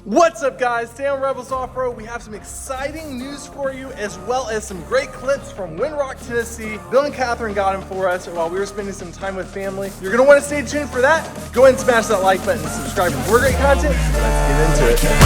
What's up, guys? Today on Rebels Off-Road, we have some exciting news for you, as well as some great clips from Windrock, Tennessee. Bill and Catherine got them for us while we were spending some time with family. You're gonna want to stay tuned for that. Go ahead and smash that like button and subscribe for more great content. Let's get into it.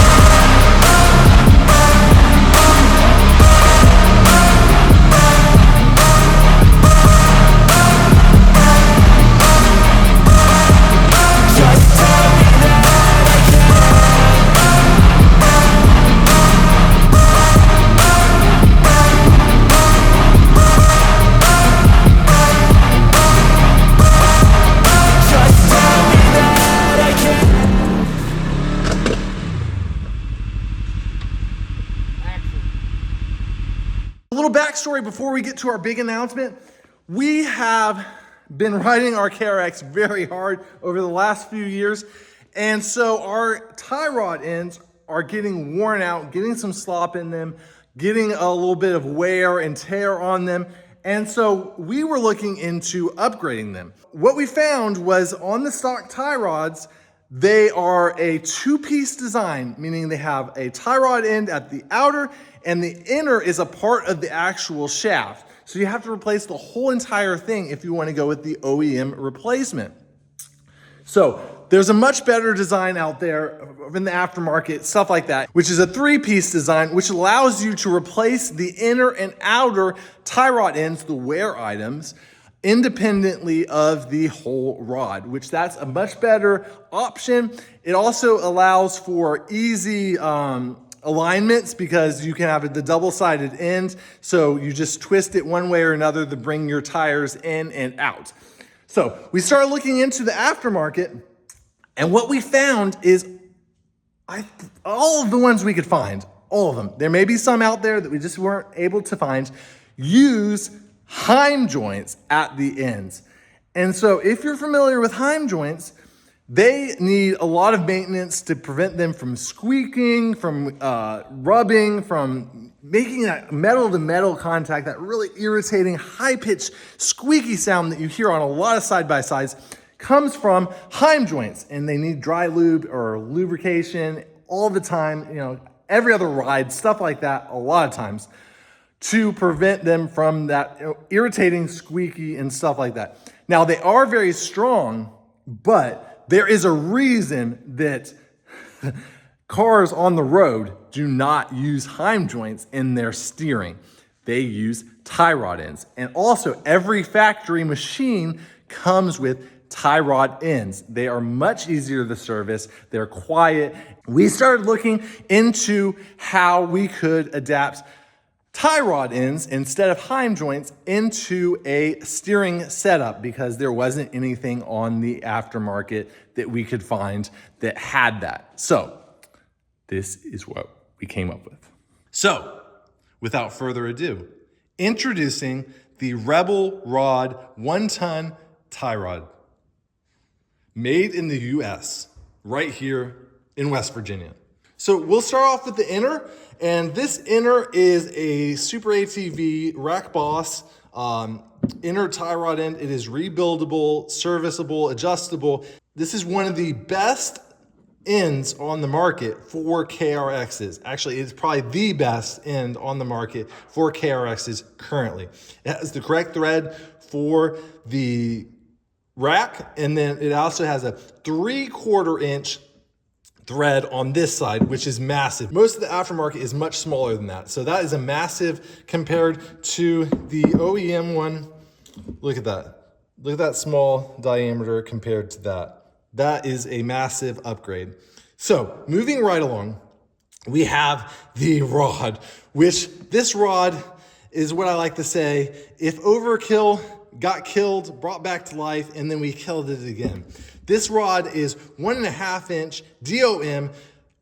A little backstory before we get to our big announcement. We have been riding our KRX very hard over the last few years. And so our tie rod ends are getting worn out, getting some slop in them, getting a little bit of wear and tear on them. And so we were looking into upgrading them. What we found was on the stock tie rods, they are a two-piece design, meaning they have a tie rod end at the outer and the inner is a part of the actual shaft. So you have to replace the whole entire thing if you want to go with the OEM replacement. So there's a much better design out there in the aftermarket, stuff like that, which is a three-piece design, which allows you to replace the inner and outer tie rod ends, the wear items, independently of the whole rod, which that's a much better option. It also allows for easy alignments because you can have the double-sided end. So you just twist it one way or another to bring your tires in and out. So we started looking into the aftermarket, and what we found is all of the ones we could find, all of them. There may be some out there that we just weren't able to find, use Heim joints at the ends. And so if you're familiar with Heim joints, they need a lot of maintenance to prevent them from squeaking, from rubbing, from making that metal-to-metal contact, that really irritating, high-pitched, squeaky sound that you hear on a lot of side-by-sides comes from Heim joints, and they need dry lube or lubrication all the time, every other ride, stuff like that, a lot of times, to prevent them from that irritating, squeaky, and stuff like that. Now, they are very strong, but there is a reason that cars on the road do not use Heim joints in their steering. They use tie rod ends. And also, every factory machine comes with tie rod ends. They are much easier to service. They're quiet. We started looking into how we could adapt tie rod ends instead of Heim joints into a steering setup because there wasn't anything on the aftermarket that we could find that had that. So this is what we came up with. So without further ado, introducing the Rebel Rod 1-ton tie rod, made in the US, right here in West Virginia. So we'll start off with the inner, and this inner is a Super ATV Rack Boss inner tie rod end. It is rebuildable, serviceable, adjustable. This is one of the best ends on the market for KRXs. Actually, it's probably the best end on the market for KRXs currently. It has the correct thread for the rack, and then it also has a 3/4 inch thread on this side, which is massive. Most of the aftermarket is much smaller than that. So that is a massive compared to the OEM one. Look at that. Look at that small diameter compared to that. That is a massive upgrade. So moving right along, we have the rod, which this rod is what I like to say, if overkill got killed, brought back to life, and then we killed it again. This rod is 1.5 inch DOM,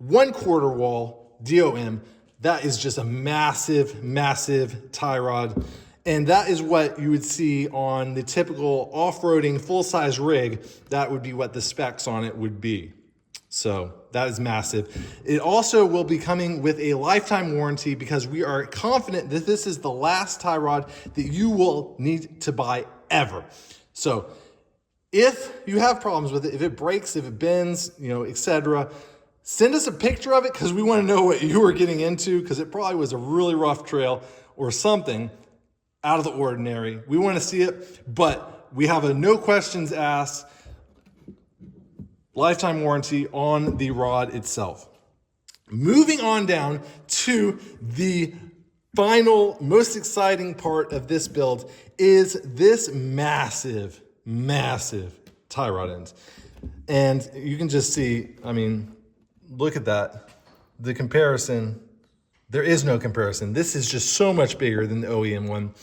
1/4 wall DOM. That is just a massive, massive tie rod. And that is what you would see on the typical off-roading full-size rig. That would be what the specs on it would be. So that is massive. It also will be coming with a lifetime warranty because we are confident that this is the last tie rod that you will need to buy ever. So if you have problems with it, if it breaks, if it bends, etc., Send us a picture of it because we want to know what you were getting into, because it probably was a really rough trail or something out of the ordinary. We want to see it, but we have a no questions asked lifetime warranty on the rod itself. Moving on down to the final, most exciting part of this build is this massive, massive tie rod end. And you can just see, I mean, look at that. The comparison, there is no comparison. This is just so much bigger than the OEM one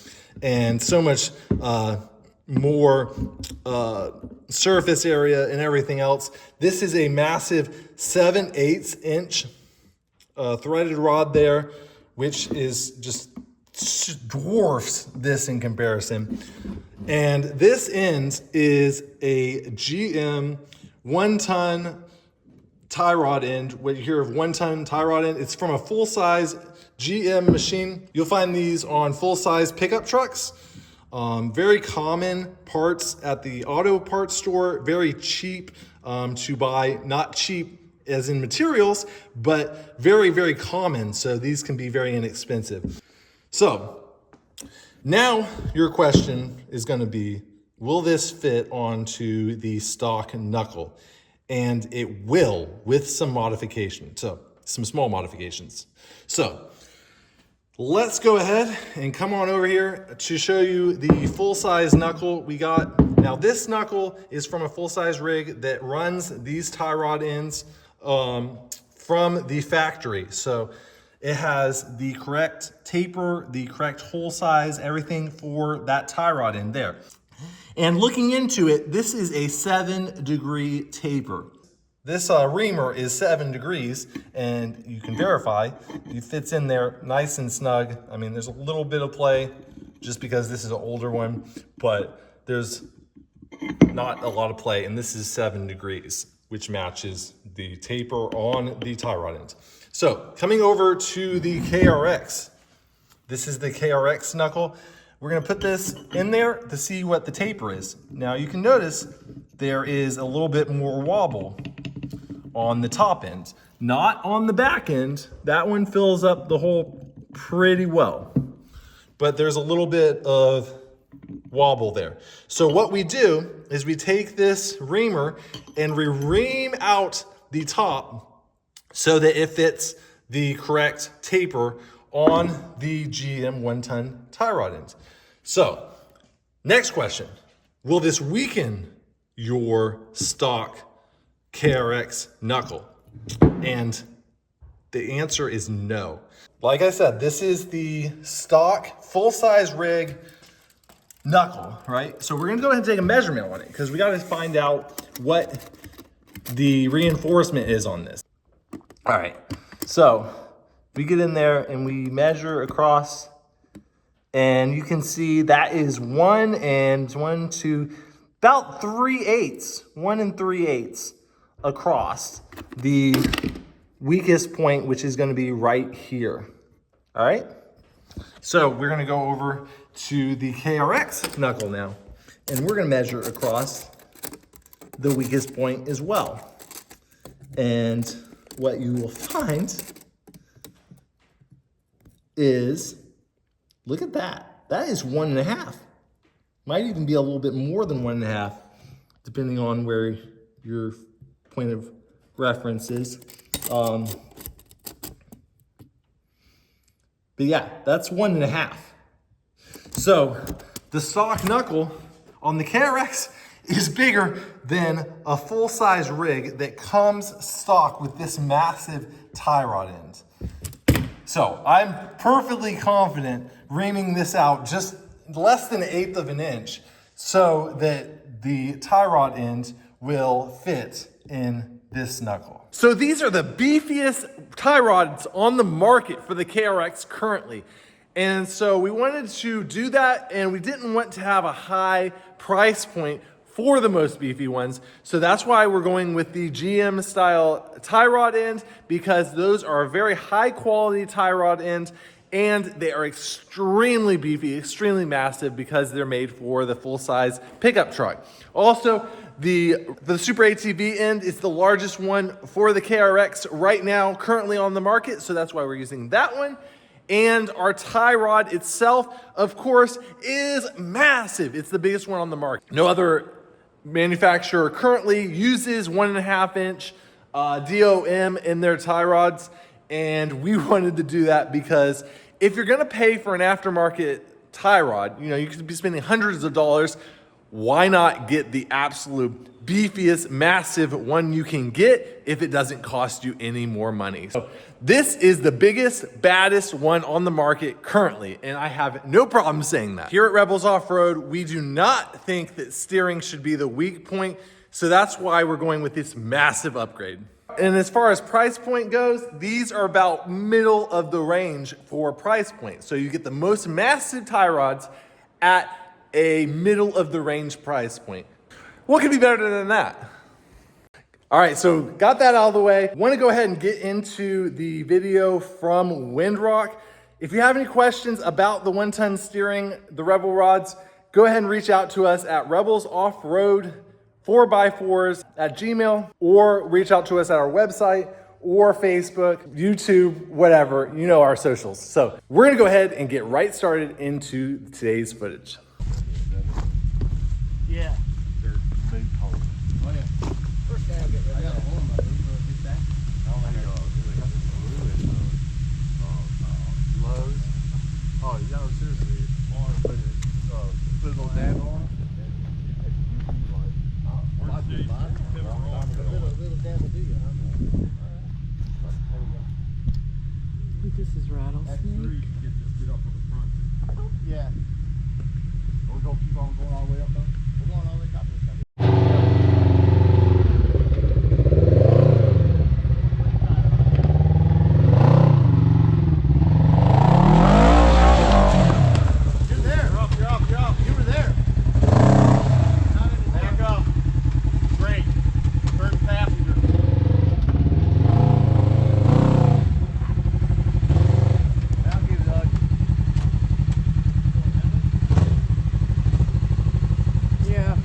and so much more surface area and everything else. This is a massive 7/8 inch threaded rod there, which is just dwarfs this in comparison. And this end is a GM 1-ton tie rod end. What you hear of 1-ton tie rod end, it's from a full-size GM machine. You'll find these on full-size pickup trucks. Very common parts at the auto parts store, very cheap to buy, not cheap as in materials, but very, very common. So these can be very inexpensive. So now your question is going to be, will this fit onto the stock Knuckle? And it will, with some modification. So some small modifications. So let's go ahead and come on over here to show you the full-size Knuckle we got. Now this Knuckle is from a full-size rig that runs these tie rod ends from the factory. So it has the correct taper, the correct hole size, everything for that tie rod end there. And looking into it, this is a 7-degree taper. This reamer is 7 degrees, and you can verify it fits in there nice and snug. I mean, there's a little bit of play just because this is an older one, but there's not a lot of play, and this is 7 degrees, which matches the taper on the tie rod end. So coming over to the KRX, this is the KRX Knuckle. We're gonna put this in there to see what the taper is. Now you can notice there is a little bit more wobble on the top end, not on the back end. That one fills up the hole pretty well, but there's a little bit of wobble there. So what we do is we take this reamer and we ream out the top so that it fits the correct taper on the GM 1-ton tie rod end. So next question, will this weaken your stock KRX Knuckle? And the answer is no. Like I said, this is the stock full-size rig Knuckle, right? So we're gonna go ahead and take a measurement on it because we gotta find out what the reinforcement is on this. All right, so we get in there and we measure across, and you can see that is 1 and 1, 2, about 3/8, 1 and 3/8 across the weakest point, which is gonna be right here, all right? So we're gonna go over to the KRX Knuckle now, and we're gonna measure across the weakest point as well. And what you will find is, look at that. That is 1.5. Might even be a little bit more than 1.5, depending on where your point of reference is. But yeah, that's 1.5. So the stock Knuckle on the KRX is bigger than a full-size rig that comes stock with this massive tie rod end. So I'm perfectly confident reaming this out just less than 1/8 of an inch so that the tie rod end will fit in this Knuckle. So these are the beefiest tie rods on the market for the KRX currently. And so we wanted to do that, and we didn't want to have a high price point for the most beefy ones. So that's why we're going with the GM style tie rod end, because those are a very high quality tie rod end, and they are extremely beefy, extremely massive because they're made for the full-size pickup truck. Also, the Super ATV end is the largest one for the KRX right now, currently on the market, so that's why we're using that one. And our tie rod itself, of course, is massive. It's the biggest one on the market. No other manufacturer currently uses 1.5 inch DOM in their tie rods, and we wanted to do that because if you're gonna pay for an aftermarket tie rod, you know, you could be spending hundreds of dollars. Why not get the absolute beefiest, massive one you can get if it doesn't cost you any more money? So this is the biggest, baddest one on the market currently, and I have no problem saying that. Here at Rebels Off-Road, we do not think that steering should be the weak point, so that's why we're going with this massive upgrade. And as far as price point goes, these are about middle of the range for price point. So you get the most massive tie rods at a middle of the range price point. What could be better than that? All right, so got that out of the way. Want to go ahead and get into the video from Windrock. If you have any questions about the 1-ton steering, the Rebel rods, go ahead and reach out to us at rebelsoffroad4x4s@gmail, or reach out to us at our website or Facebook, YouTube, whatever, you know our socials. So we're gonna go ahead and get right started into today's footage. Yeah. They're big holes. Oh yeah. First guy I'll get rid of. I got a hole in my boot. Get that. Oh my God. Lows. Oh, you know, seriously, put a little dab on. Little dab will do you, huh? I think this is rattlesnake. Yeah. We're going to keep on going all the way up though? We're going all the way top of this thing. You're there. You're up. You were there. Back up. Great. Third passenger. Now give it a hug. Yeah.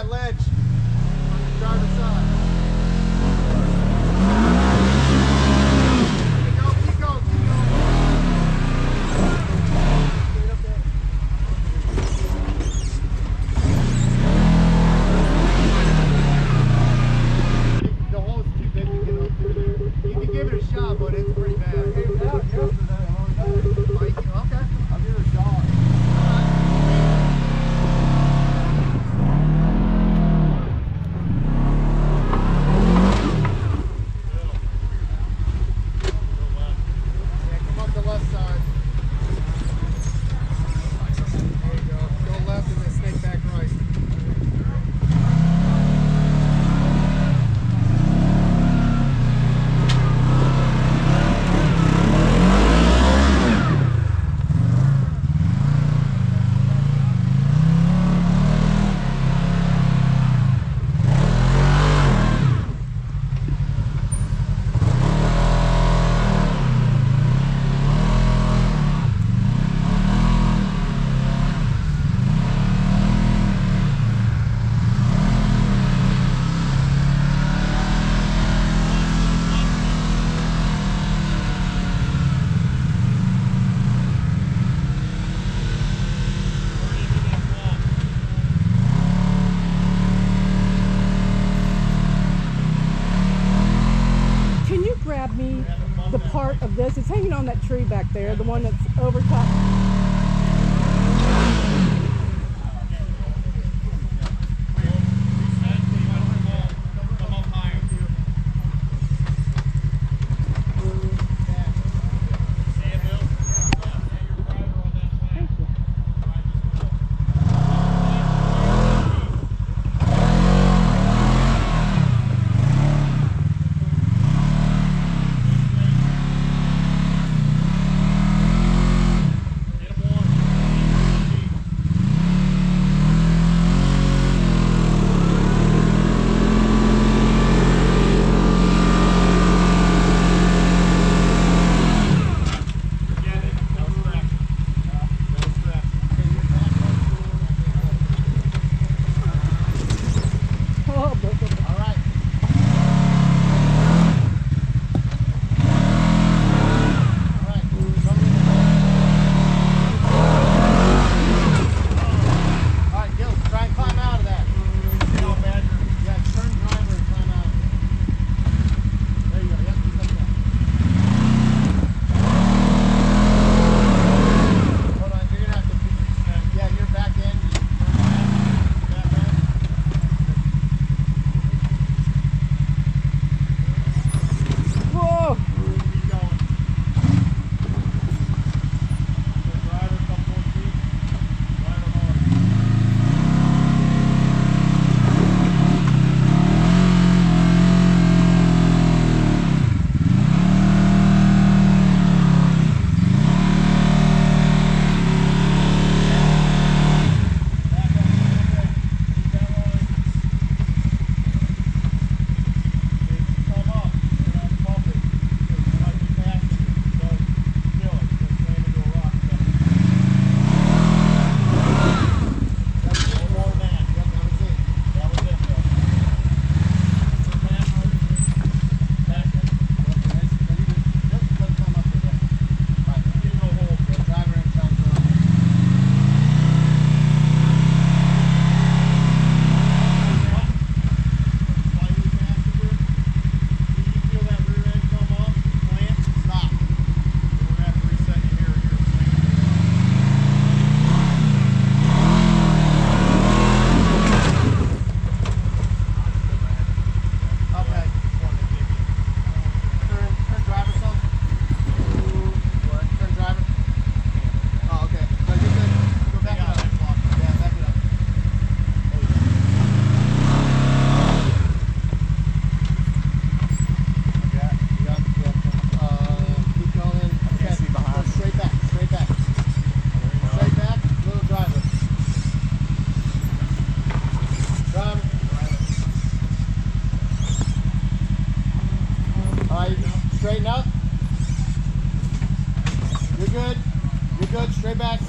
that ledge on the driver's side. Keep going, keep going, keep going. Straight up there. The hole's too big to get up through there. You can give it a shot, but it's pretty bad. I came out yesterday. Okay. I'll give it a shot. Grab me the part of this. It's hanging on that tree back there, the one that's over top. Straighten up. You're good. You're good. Straight back.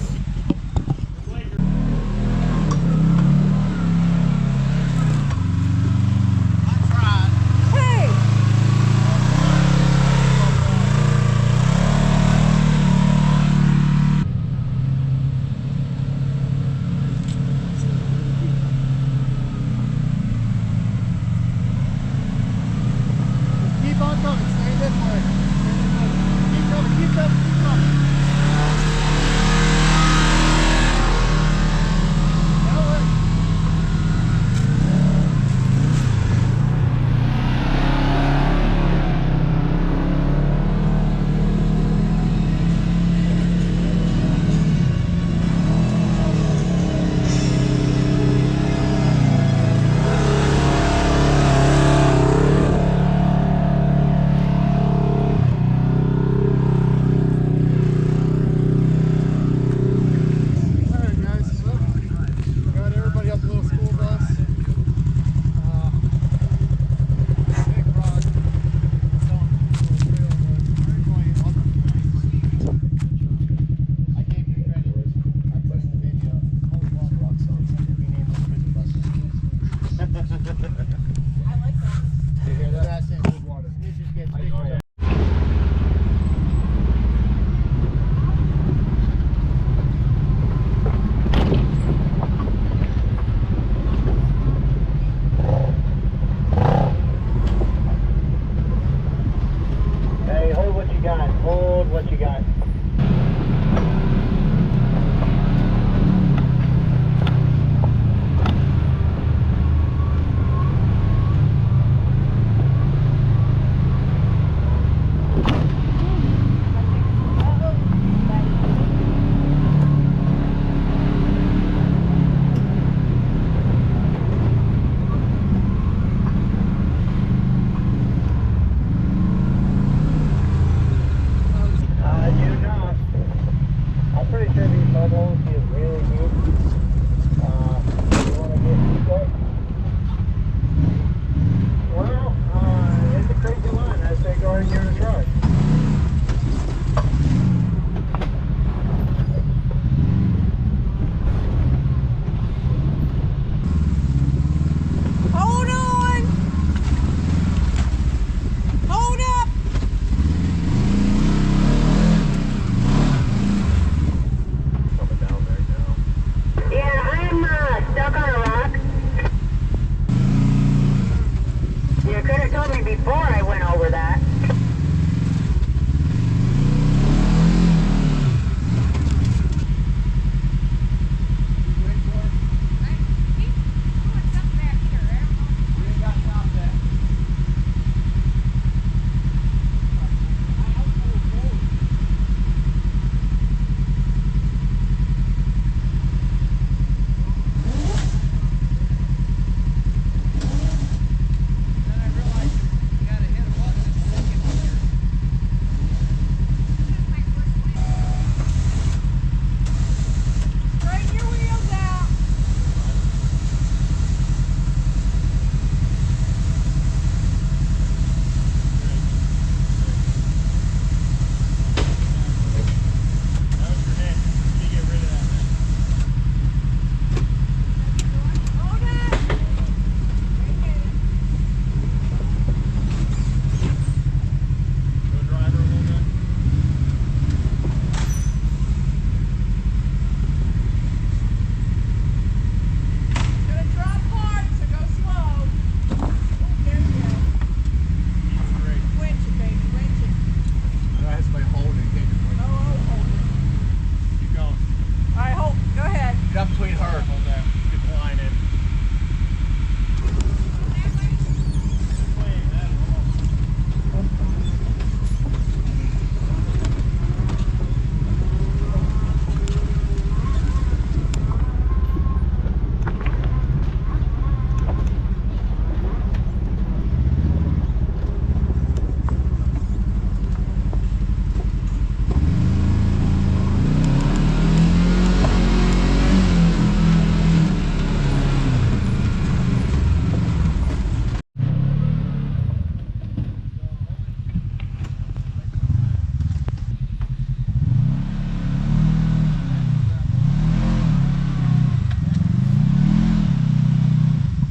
got? Hold what you got.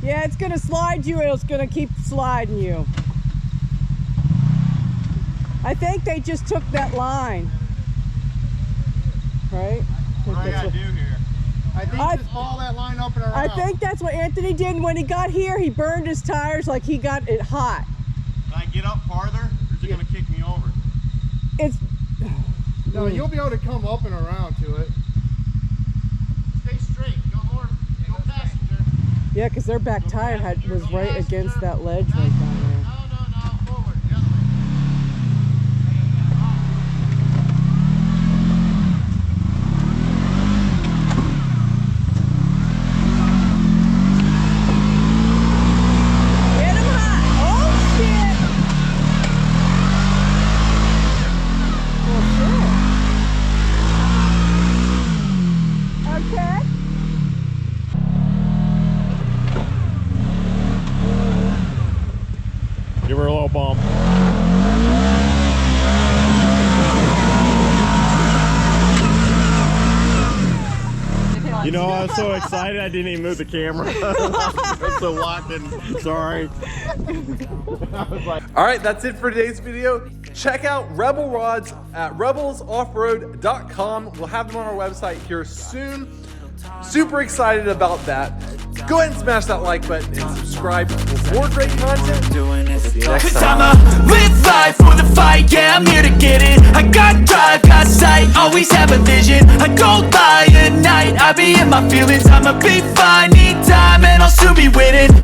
Yeah, it's gonna slide you and it's gonna keep sliding you. I think they just took that line. Right? What do I gotta do here? I think just haul that line up and around. I think that's what Anthony did. When he got here, he burned his tires like he got it hot. Can I get up farther, or is it gonna kick me over? It's... No, you'll be able to come up and around to it. Stay straight. Go more. Go passenger. Yeah, because their back tire was right against that ledge right down there. No, forward. The other way. Get him hot! Oh shit! Oh shit! Okay. Give her a little bump. You know, I was so excited I didn't even move the camera. I'm so locked in. Sorry. All right, that's it for today's video. Check out Rebel Rods at rebelsoffroad.com. We'll have them on our website here soon. Super excited about that. Go ahead and smash that like button and subscribe. subscribe for more great content. See you next Cause time. I'ma live life for the fight, yeah, I'm here to get it. I got drive, got sight, always have a vision. I don't lie at night, I be in my feelings. I'ma be fine, need time, and I'll soon be winning.